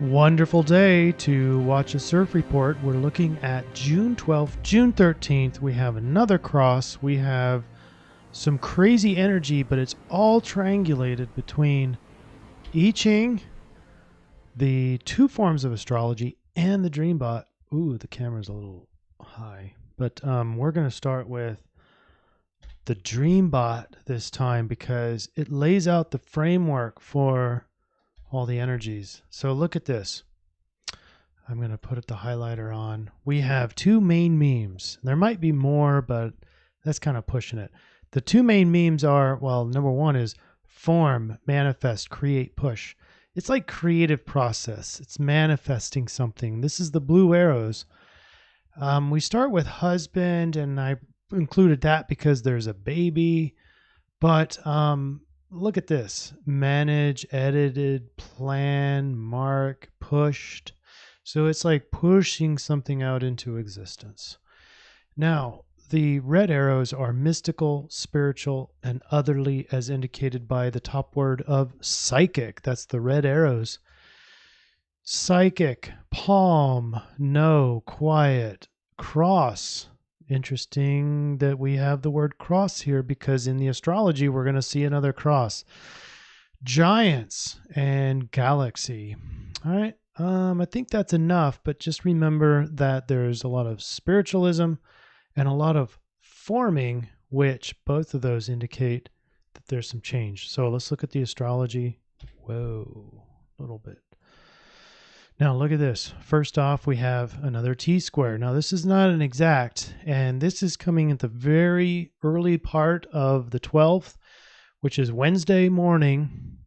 Wonderful day to watch a CIRF report. We're looking at June 12th, June 13th. We have another cross. We have some crazy energy, but it's all triangulated between I-Ching, the two forms of astrology, and the Dreambot. Ooh, the camera's a little high. But we're going to start with the Dreambot this time because it lays out the framework for all the energies. So look at this. I'm going to put the highlighter on. We have two main memes. There might be more, but that's kind of pushing it. The two main memes are, well, number one is form, manifest, create, push. It's like creative process. It's manifesting something. This is the blue arrows. We start with husband, and I included that because there's a baby, but look at this. Manage, edited, plan, mark, pushed. So it's like pushing something out into existence. Now, the red arrows are mystical, spiritual, and otherly, as indicated by the top word of psychic. That's the red arrows. Psychic, palm, no, quiet, cross. Interesting that we have the word cross here because in the astrology, we're going to see another cross. Giants and galaxy. All right. I think that's enough, but just remember that there's a lot of spiritualism and a lot of forming, which both of those indicate that there's some change. So let's look at the astrology. Whoa, a little bit. Now look at this. First off, we have another T-square. Now this is not an exact, and this is coming at the very early part of the 12th, which is Wednesday morning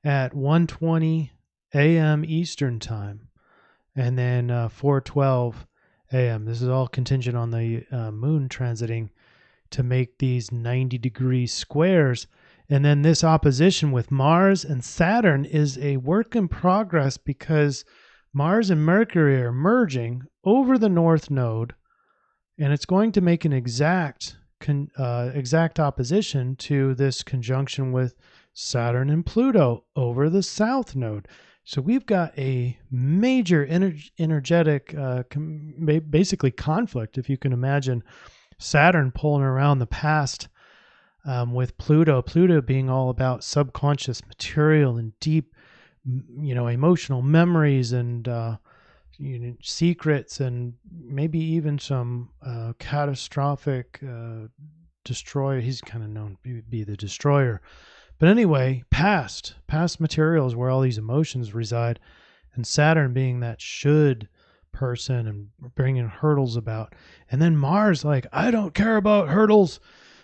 at 1:20 a.m. Eastern time, and then 4:12 a.m. This is all contingent on the moon transiting to make these 90-degree squares. And then this opposition with Mars and Saturn is a work in progress because Mars and Mercury are merging over the North Node, and it's going to make an exact opposition to this conjunction with Saturn and Pluto over the South Node. So we've got a major energetic, basically conflict, if you can imagine Saturn pulling around the past with Pluto being all about subconscious material and deep, emotional memories and secrets and maybe even some catastrophic destroyer. He's kind of known to be the destroyer. But anyway, past materials where all these emotions reside, and Saturn being that should person and bringing hurdles about. And then Mars, like, I don't care about hurdles.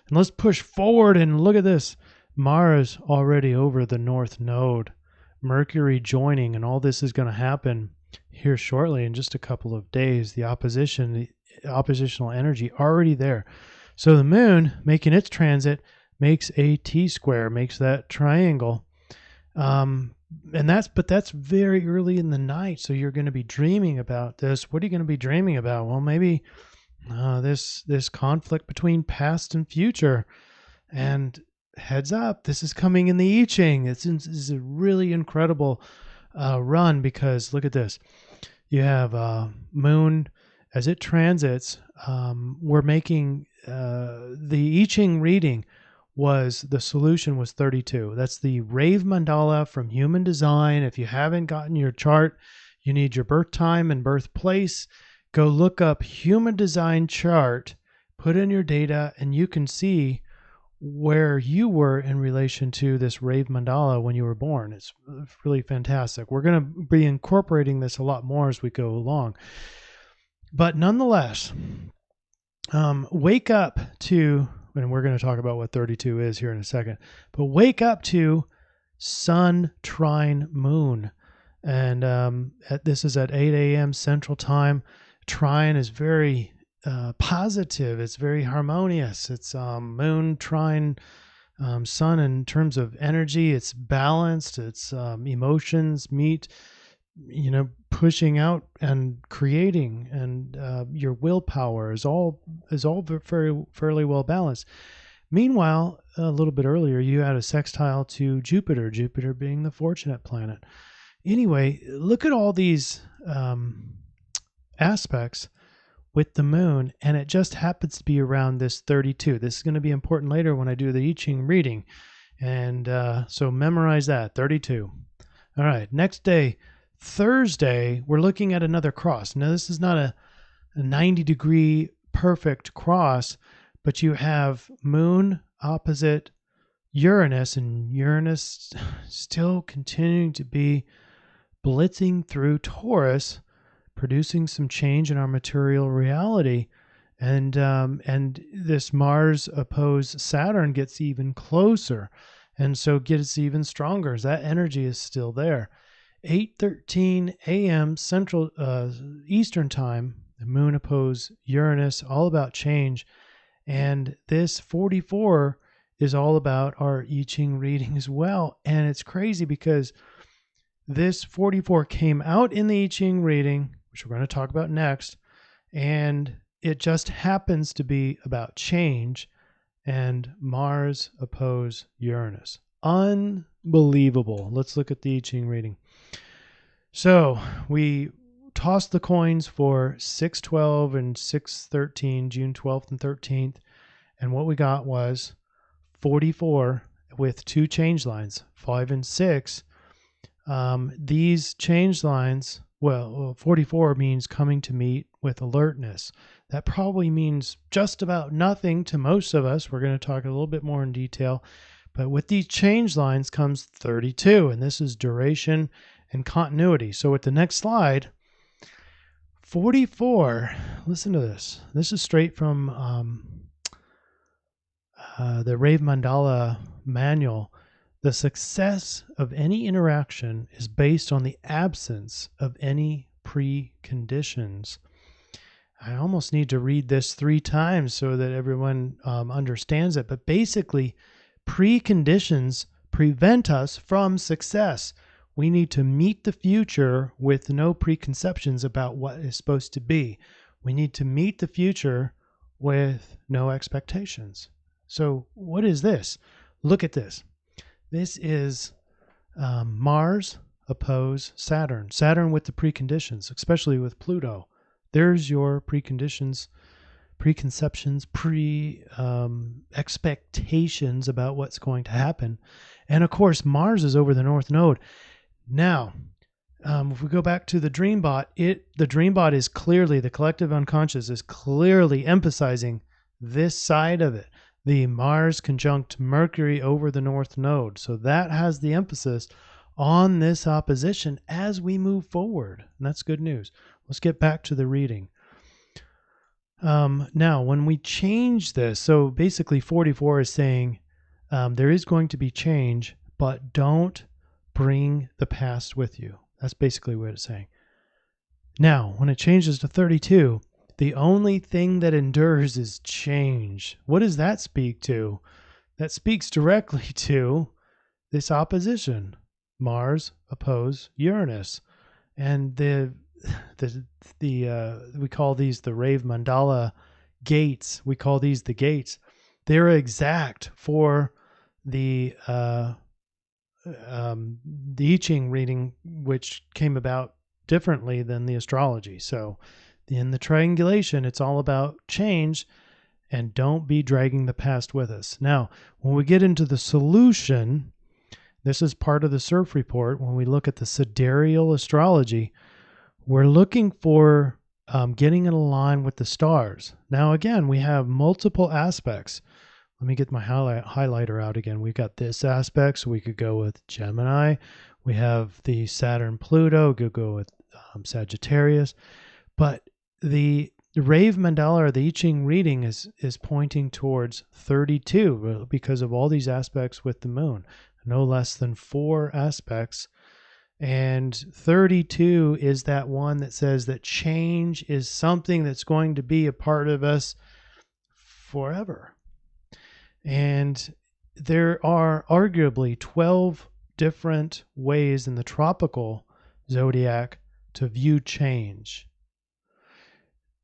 And let's push forward and look at this. Mars already over the North Node, Mercury joining, and all this is going to happen here shortly in just a couple of days. The oppositional energy already there. So the moon making its transit makes a T-square, makes that triangle. But that's very early in the night. So you're going to be dreaming about this. What are you going to be dreaming about? Well, maybe this conflict between past and future. And heads up, this is coming in the I-Ching. This is a really incredible run because look at this. You have moon as it transits. We're making the I-Ching reading the solution was 32. That's the Rave Mandala from Human Design. If you haven't gotten your chart, you need your birth time and birthplace. Go look up Human Design chart, put in your data, and you can see where you were in relation to this Rave Mandala when you were born. It's really fantastic. We're going to be incorporating this a lot more as we go along. But nonetheless, wake up to, and we're going to talk about what 32 is here in a second, but wake up to Sun trine Moon. And this is at 8 a.m. Central Time. Trine is very positive. It's very harmonious. It's Moon trine Sun in terms of energy. It's balanced. It's emotions meet, pushing out and creating, and your willpower is all fairly well balanced. Meanwhile, a little bit earlier, you had a sextile to Jupiter, Jupiter being the fortunate planet. Anyway, look at all these aspects with the moon, and it just happens to be around this 32. This is going to be important later when I do the I-Ching reading. And so memorize that, 32. All right, next day, Thursday, we're looking at another cross. Now, this is not a 90-degree perfect cross, but you have moon opposite Uranus, and Uranus still continuing to be blitzing through Taurus, producing some change in our material reality. And this Mars oppose Saturn gets even closer, and so gets even stronger. That energy is still there. 8:13 a.m. Central Eastern Time, the moon oppose Uranus, all about change. And this 44 is all about our I-Ching reading as well. And it's crazy because this 44 came out in the I-Ching reading, which we're going to talk about next, and it just happens to be about change, and Mars oppose Uranus. Unbelievable. Let's look at the I-Ching reading. So we tossed the coins for 6/12 and 6/13, June 12th and 13th, and what we got was 44 with two change lines, 5 and 6. These change lines, well, 44 means coming to meet with alertness. That probably means just about nothing to most of us. We're going to talk a little bit more in detail. But with these change lines comes 32, and this is duration and continuity. So with the next slide, 44, listen to this. This is straight from the Rave Mandala manual. The success of any interaction is based on the absence of any preconditions. I almost need to read this 3 times so that everyone understands it. But basically, preconditions prevent us from success. We need to meet the future with no preconceptions about what is supposed to be. We need to meet the future with no expectations. So what is this? Look at this. This is Mars oppose Saturn. Saturn with the preconditions, especially with Pluto. There's your preconditions, preconceptions, expectations about what's going to happen. And of course, Mars is over the North Node. Now, if we go back to the Dreambot, the Dreambot is clearly, the collective unconscious is clearly emphasizing this side of it. The Mars conjunct Mercury over the North Node. So that has the emphasis on this opposition as we move forward. And that's good news. Let's get back to the reading. Now, when we change this, so basically 44 is saying there is going to be change, but don't bring the past with you. That's basically what it's saying. Now, when it changes to 32, the only thing that endures is change. What does that speak to? That speaks directly to this opposition. Mars oppose Uranus. And we call these the Rave Mandala gates. We call these the gates. They're exact for the I-Ching reading, which came about differently than the astrology. So in the triangulation, it's all about change, and don't be dragging the past with us. Now, when we get into the solution, this is part of the CIRF report. When we look at the Sidereal Astrology, we're looking for getting in line with the stars. Now, again, we have multiple aspects. Let me get my highlighter out again. We've got this aspect, so we could go with Gemini. We have the Saturn-Pluto, could go with Sagittarius. But the Rave Mandala, or the I-Ching reading, is pointing towards 32 because of all these aspects with the moon. No less than 4 aspects. And 32 is that one that says that change is something that's going to be a part of us forever. And there are arguably 12 different ways in the tropical zodiac to view change.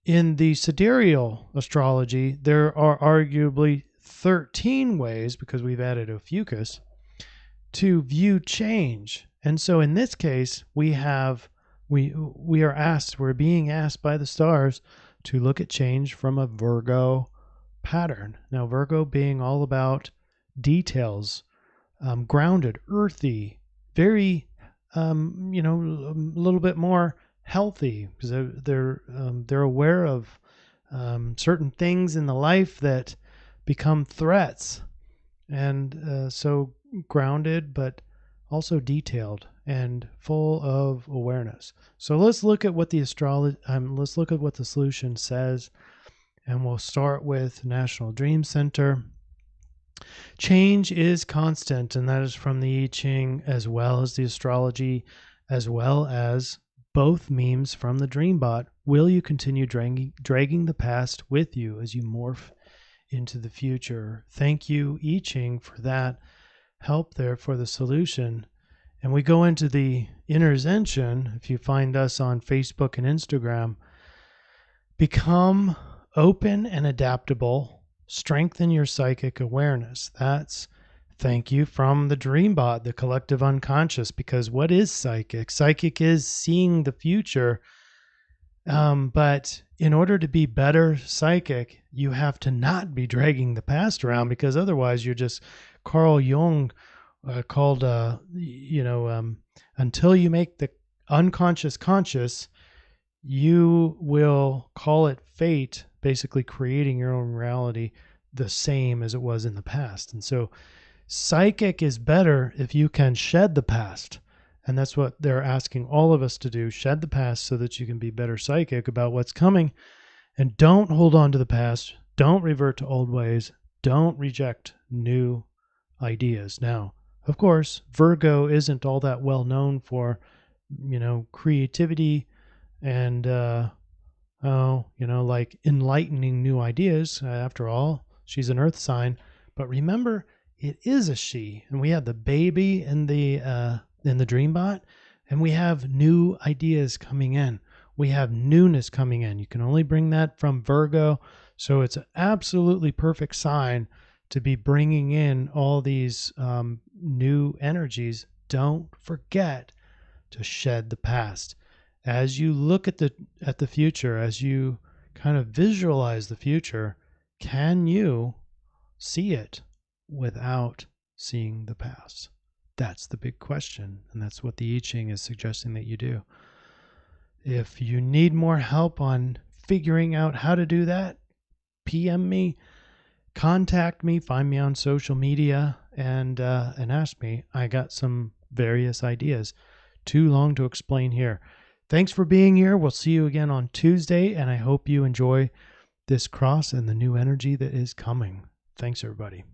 In the Sidereal Astrology, there are arguably 13 ways, because we've added Ophiuchus, to view change. And so in this case, we're being asked by the stars to look at change from a Virgo pattern. Now, Virgo being all about details, grounded, earthy, very, a little bit more healthy, because they're aware of certain things in the life that become threats, and so grounded, but also detailed and full of awareness. So let's look at what the solution says, and we'll start with National Dream Center. Change is constant, and that is from the I-Ching, as well as the astrology, as well as both memes from the Dreambot. Will you continue dragging the past with you as you morph into the future? Thank you, I-Ching, for that help there for the solution. And we go into the intervention. If you find us on Facebook and Instagram, become open and adaptable, strengthen your psychic awareness. That's thank you from the Dreambot, the collective unconscious, because what is psychic? Psychic is seeing the future. But in order to be better psychic, you have to not be dragging the past around, because otherwise you're just Carl Jung called, until you make the unconscious conscious, you will call it fate, basically creating your own reality the same as it was in the past. And so psychic is better if you can shed the past. And that's what they're asking all of us to do, shed the past so that you can be better psychic about what's coming. And don't hold on to the past. Don't revert to old ways. Don't reject new ideas. Now, of course, Virgo isn't all that well known for, creativity and, like enlightening new ideas. After all, she's an earth sign. But remember, it is a she. And we have the baby in the Dreambot, and we have new ideas coming in. We have newness coming in. You can only bring that from Virgo. So it's an absolutely perfect sign to be bringing in all these new energies. Don't forget to shed the past. As you look at the future, as you kind of visualize the future, can you see it without seeing the past? That's the big question, and that's what the I-Ching is suggesting that you do. If you need more help on figuring out how to do that, PM me, contact me, find me on social media, and ask me. I got some various ideas. Too long to explain here. Thanks for being here. We'll see you again on Tuesday, and I hope you enjoy this cross and the new energy that is coming. Thanks, everybody.